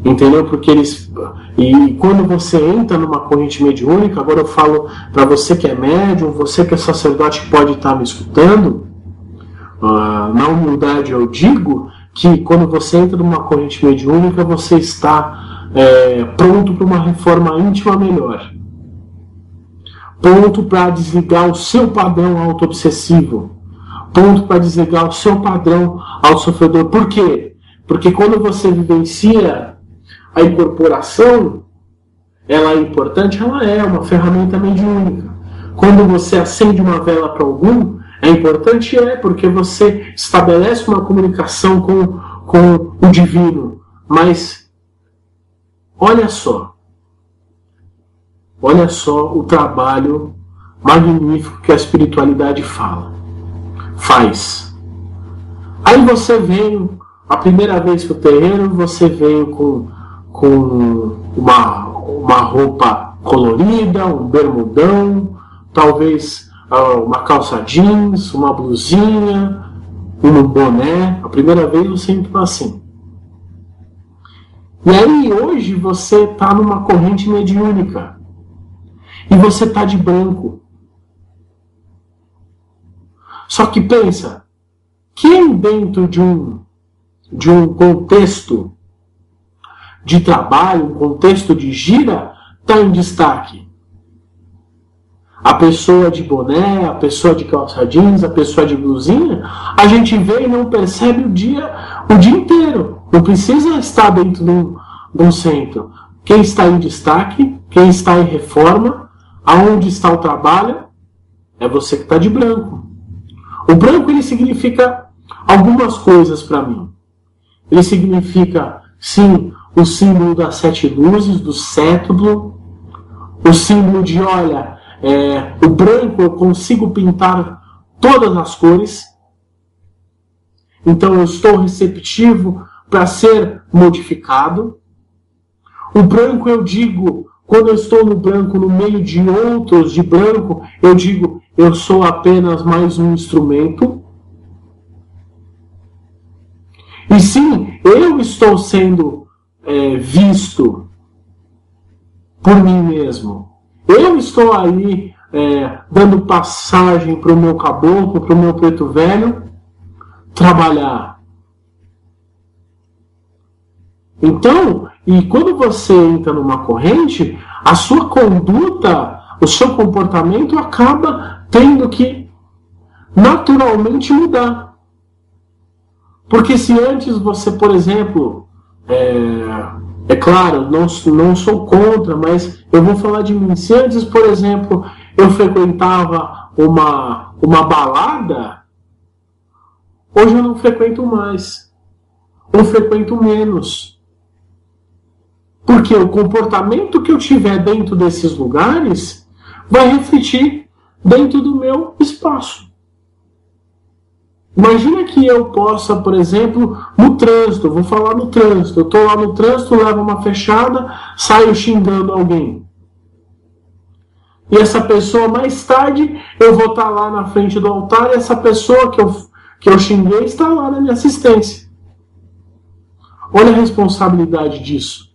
Entendeu? Porque eles... E quando você entra numa corrente mediúnica, agora eu falo para você que é médium, você que é sacerdote que pode estar me escutando, na humildade eu digo que quando você entra numa corrente mediúnica, você está pronto para uma reforma íntima melhor. Pronto para desligar o seu padrão auto-obsessivo. Pronto para desligar o seu padrão auto-sofredor. Por quê? Porque quando você vivencia a incorporação, ela é importante, ela é uma ferramenta mediúnica. Quando você acende uma vela para algum, é importante, porque você estabelece uma comunicação com o divino. Mas, olha só o trabalho magnífico que a espiritualidade faz. Aí você vem, a primeira vez que o terreiro, você veio com uma roupa colorida, um bermudão, talvez uma calça jeans, uma blusinha, um boné. A primeira vez você entrou assim. E aí hoje você está numa corrente mediúnica. E você está de branco. Só que pensa, quem dentro de um contexto de trabalho, um contexto de gira, está em destaque? A pessoa de boné, a pessoa de calça jeans, a pessoa de blusinha, a gente vê e não percebe o dia inteiro. Não precisa estar dentro de um centro. Quem está em destaque, quem está em reforma, aonde está o trabalho, é você que está de branco. O branco, ele significa algumas coisas para mim. Ele significa, sim, o símbolo das 7 luzes, do cétuplo, o símbolo de, olha, o branco eu consigo pintar todas as cores, então eu estou receptivo para ser modificado. O branco eu digo, quando eu estou no branco, no meio de outros de branco, eu digo, eu sou apenas mais um instrumento. E sim, eu estou sendo visto por mim mesmo. Eu estou aí dando passagem para o meu caboclo, para o meu preto velho trabalhar. Então, e quando você entra numa corrente, a sua conduta, o seu comportamento acaba tendo que naturalmente mudar. Porque se antes você, por exemplo, claro, não sou contra, mas eu vou falar de mim. Se antes, por exemplo, eu frequentava uma balada, hoje eu não frequento mais. Ou frequento menos. Porque o comportamento que eu tiver dentro desses lugares vai refletir dentro do meu espaço. Imagina que eu possa, por exemplo, no trânsito, vou falar no trânsito, eu estou lá no trânsito, levo uma fechada, saio xingando alguém. E essa pessoa, mais tarde, eu vou estar lá na frente do altar e essa pessoa que eu xinguei está lá na minha assistência. Olha a responsabilidade disso.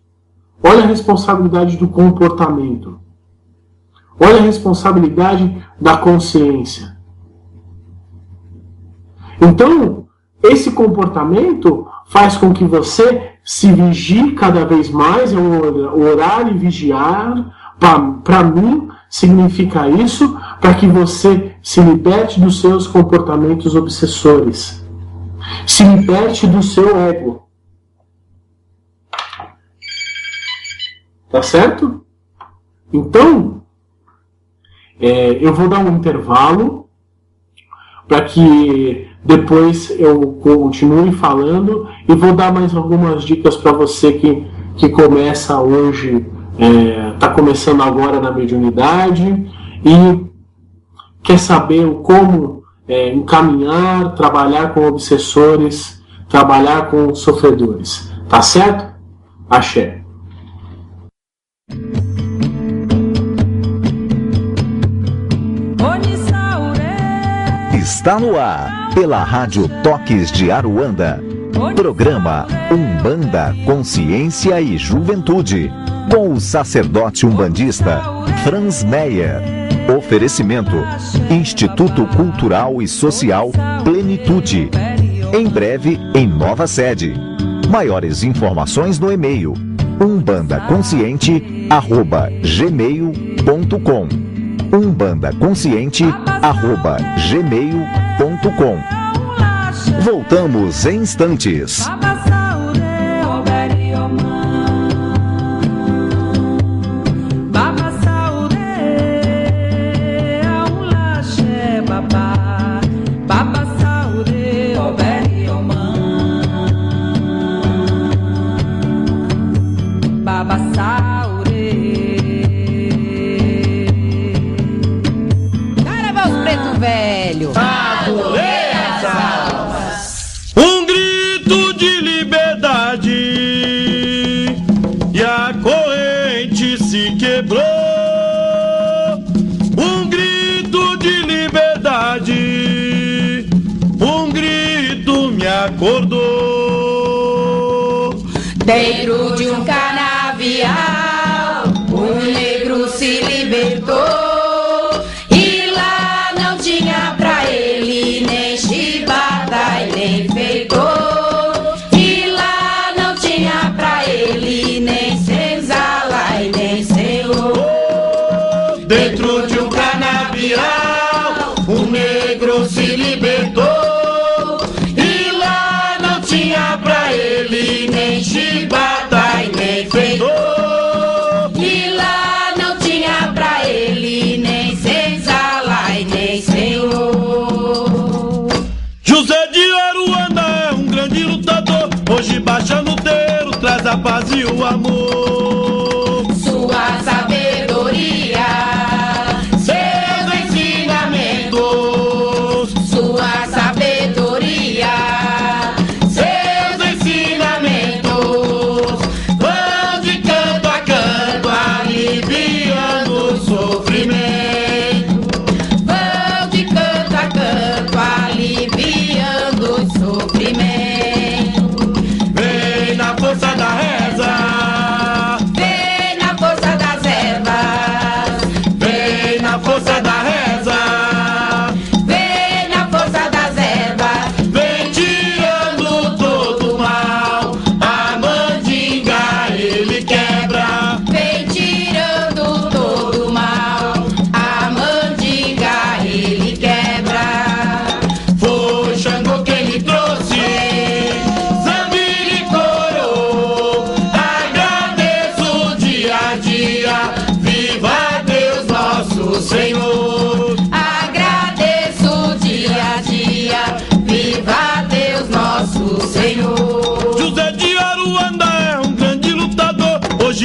Olha a responsabilidade do comportamento. Olha a responsabilidade da consciência. Então, esse comportamento faz com que você se vigie cada vez mais, orar e vigiar. Para mim, significa isso, para que você se liberte dos seus comportamentos obsessores. Se liberte do seu ego. Tá certo? Então, eu vou dar um intervalo para que depois eu continue falando e vou dar mais algumas dicas para você que começa hoje, está começando agora na mediunidade e quer saber como encaminhar, trabalhar com obsessores, trabalhar com sofredores. Tá certo? Axé. Está no ar, pela Rádio Toques de Aruanda, programa Umbanda, Consciência e Juventude, com o sacerdote umbandista Franz Meyer. Oferecimento: Instituto Cultural e Social Plenitude. Em breve, em nova sede. Maiores informações no e-mail umbandaconsciente@gmail.com umbandaconsciente@gmail.com. Voltamos em instantes. Um grito de liberdade e a corrente se quebrou. Um grito de liberdade, um grito me acordou. Dentro de um canavial, um negro se libertou. Dentro de um canavial, um negro se libertou. E lá não tinha pra ele nem chibata e nem feidor. E lá não tinha pra ele nem senzala e nem senhor. José de Aruanda é um grande lutador. Hoje baixa no terreiro, traz a paz e o amor. Sua sabedoria,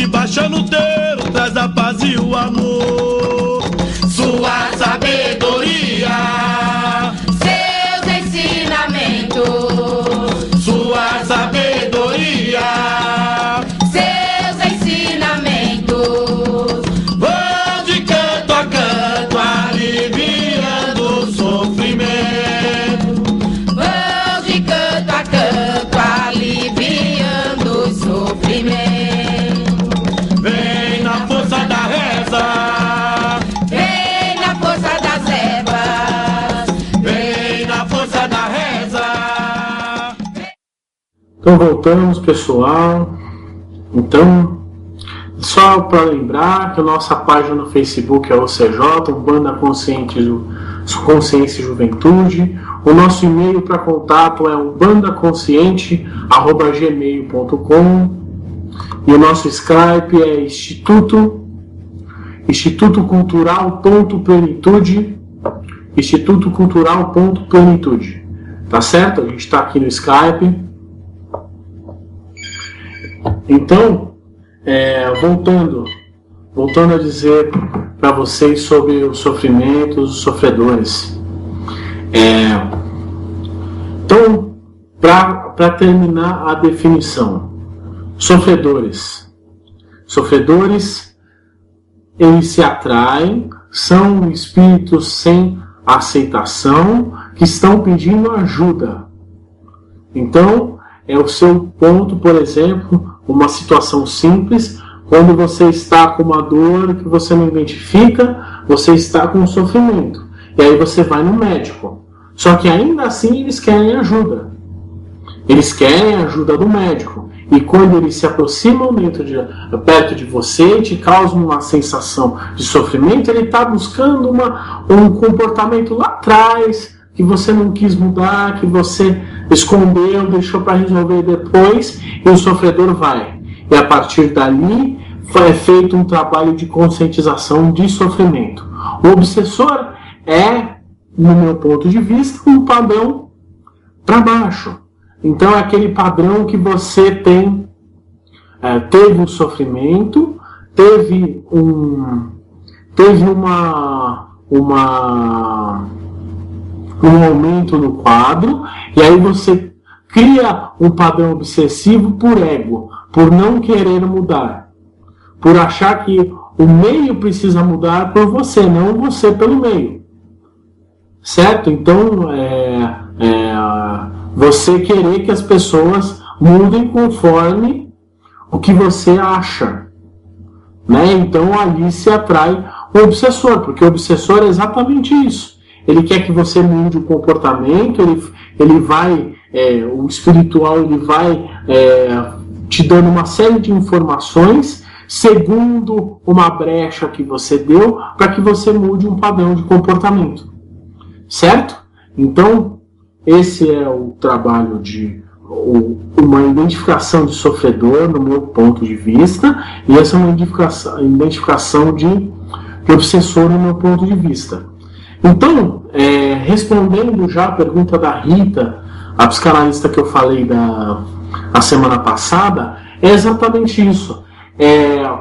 baixa no terreiro, traz a paz e o amor. Sua sabedoria, seus ensinamentos. Sua sabedoria, seus ensinamentos. Vão de canto a canto, aliviando o sofrimento. Vão de canto a canto, aliviando o sofrimento. Vem na força da reza, vem na força das ervas, vem na força da reza. Então voltamos, pessoal. Então, só para lembrar que a nossa página no Facebook é OCJ, Umbanda Consciência e Juventude. O nosso e-mail para contato é umbandaconsciente@gmail.com. E o nosso Skype é Instituto institutocultural.plenitude, institutocultural.plenitude, tá certo? A gente está aqui no Skype. Então, voltando a dizer para vocês sobre os sofrimentos, os sofredores. Então, para terminar a definição, sofredores, eles se atraem, são espíritos sem aceitação que estão pedindo ajuda. Então, é o seu ponto, por exemplo, uma situação simples, quando você está com uma dor que você não identifica, você está com um sofrimento, e aí você vai no médico. Só que ainda assim eles querem ajuda. Eles querem a ajuda do médico. E quando eles se aproximam perto de você e te causam uma sensação de sofrimento, ele está buscando um comportamento lá atrás, que você não quis mudar, que você escondeu, deixou para resolver depois, e o sofredor vai. E a partir dali é feito um trabalho de conscientização de sofrimento. O obsessor é, no meu ponto de vista, um padrão para baixo. Então é aquele padrão que você teve um sofrimento, teve um aumento no quadro, e aí você cria um padrão obsessivo por ego, por não querer mudar, por achar que o meio precisa mudar por você, não você pelo meio. Certo? Então, você querer que as pessoas mudem conforme o que você acha, né? Então ali se atrai o obsessor, porque o obsessor é exatamente isso. Ele quer que você mude o comportamento, ele vai, o espiritual, ele vai te dando uma série de informações segundo uma brecha que você deu para que você mude um padrão de comportamento, certo? Então esse é o trabalho de uma identificação de sofredor, no meu ponto de vista, e essa é uma identificação de obsessor, no meu ponto de vista. Então, respondendo já a pergunta da Rita, a psicanalista que eu falei a semana passada, é exatamente isso.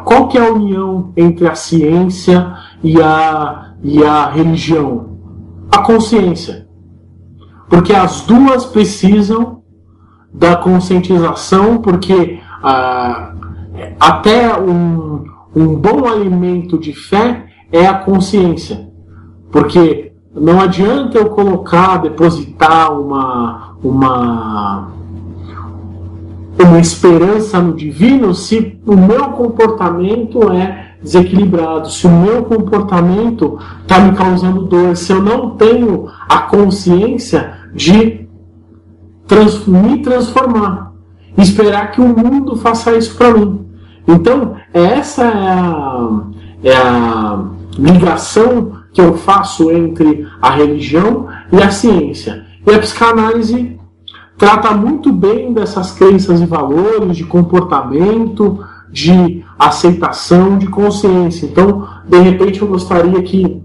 Qual que é a união entre a ciência e a religião? A consciência. Porque as duas precisam da conscientização, porque até um bom alimento de fé é a consciência. Porque não adianta eu depositar uma esperança no divino se o meu comportamento é desequilibrado, se o meu comportamento está me causando dor, se eu não tenho a consciência de me transformar, esperar que o mundo faça isso para mim. Então, essa é a ligação que eu faço entre a religião e a ciência. E a psicanálise trata muito bem dessas crenças e valores, de comportamento, de aceitação, de consciência. Então, de repente, eu gostaria que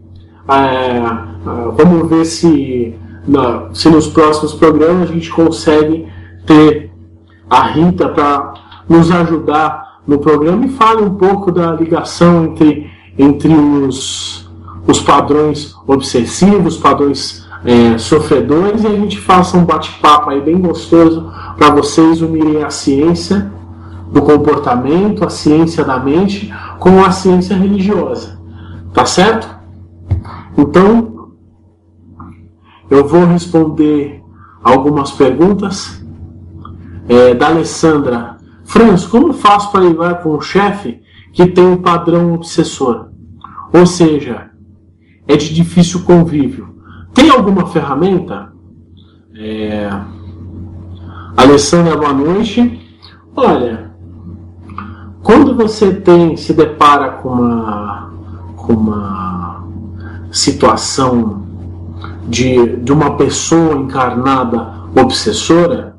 vamos ver se nos próximos programas a gente consegue ter a Rita para nos ajudar no programa e fale um pouco da ligação entre os padrões obsessivos, padrões sofredores, e a gente faça um bate-papo aí bem gostoso para vocês unirem a ciência do comportamento, a ciência da mente, com a ciência religiosa. Tá certo? Então, eu vou responder algumas perguntas da Alessandra. Franz, como faço para lidar com um chefe que tem um padrão obsessor? Ou seja, é de difícil convívio. Tem alguma ferramenta? Alessandra, boa noite. Olha, quando você se depara com uma situação de uma pessoa encarnada obsessora,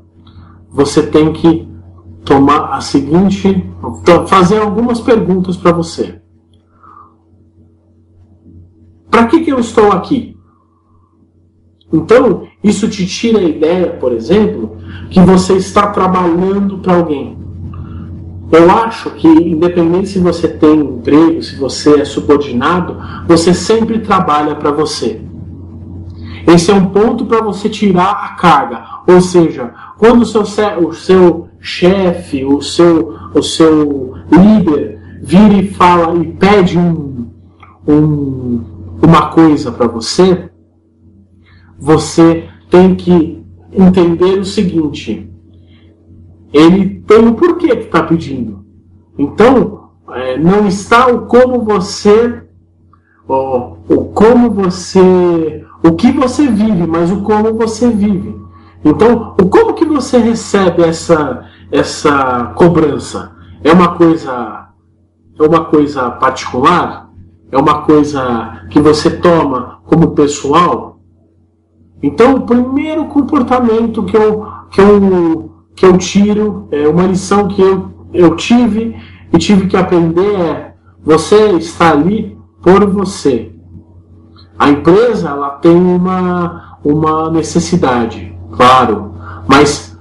você tem que fazer algumas perguntas para você. para que eu estou aqui? Então, isso te tira a ideia, por exemplo, que você está trabalhando para alguém. Eu acho que, independente se você tem um emprego, se você é subordinado, você sempre trabalha para você. Esse é um ponto para você tirar a carga. Ou seja, quando o seu chefe, o seu líder vira e fala e pede uma coisa para você, você tem que entender o seguinte: ele tem o porquê que está pedindo. Então, não está o como você, o que você vive, mas o como você vive. Então, o como que você recebe essa cobrança? É uma coisa particular? É uma coisa que você toma como pessoal? Então, o primeiro comportamento que eu tiro, uma lição que eu tive e tive que aprender é: você está ali por você. A empresa, ela tem uma necessidade, claro, mas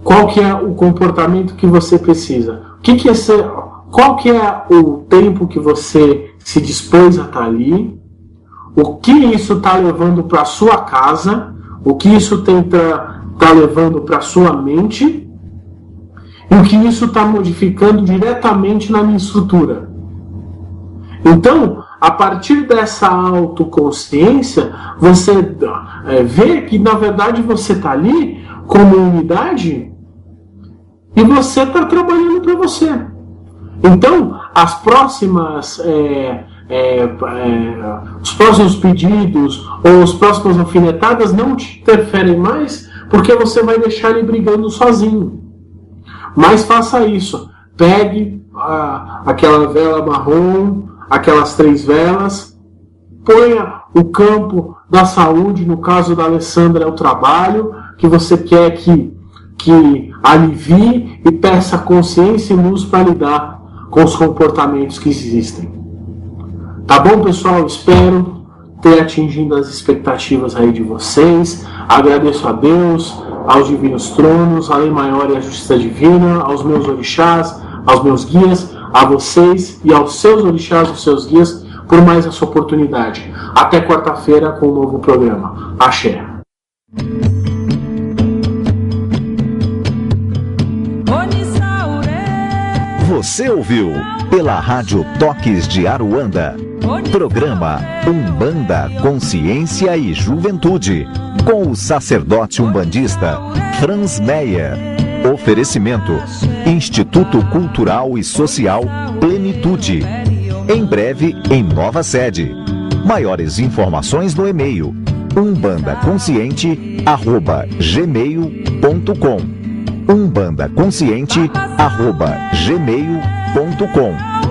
qual que é o comportamento que você precisa? Qual que é o tempo que você se dispôs a estar ali? O que isso está levando para a sua casa? O que isso está levando para a sua mente? E o que isso está modificando diretamente na minha estrutura? Então, a partir dessa autoconsciência, você vê que, na verdade, você está ali como unidade e você está trabalhando para você. Então, os próximos pedidos ou as próximas alfinetadas não te interferem mais, porque você vai deixar ele brigando sozinho. Mas faça isso. Pegue aquela vela marrom, aquelas 3 velas, ponha o campo da saúde, no caso da Alessandra é o trabalho, que você quer que alivie, e peça consciência e luz para lidar com os comportamentos que existem. Tá bom, pessoal? Espero ter atingido as expectativas aí de vocês. Agradeço a Deus, aos divinos tronos, a lei maior e a justiça divina, aos meus orixás, aos meus guias, a vocês e aos seus orixás, aos seus guias, por mais essa oportunidade. Até quarta-feira com um novo programa. Axé. Você ouviu pela Rádio Toques de Aruanda, programa Umbanda, Consciência e Juventude, com o sacerdote umbandista Franz Meyer. Oferecimento: Instituto Cultural e Social Plenitude. Em breve, em nova sede. Maiores informações no e-mail umbandaconsciente@gmail.com umbandaconsciente@gmail.com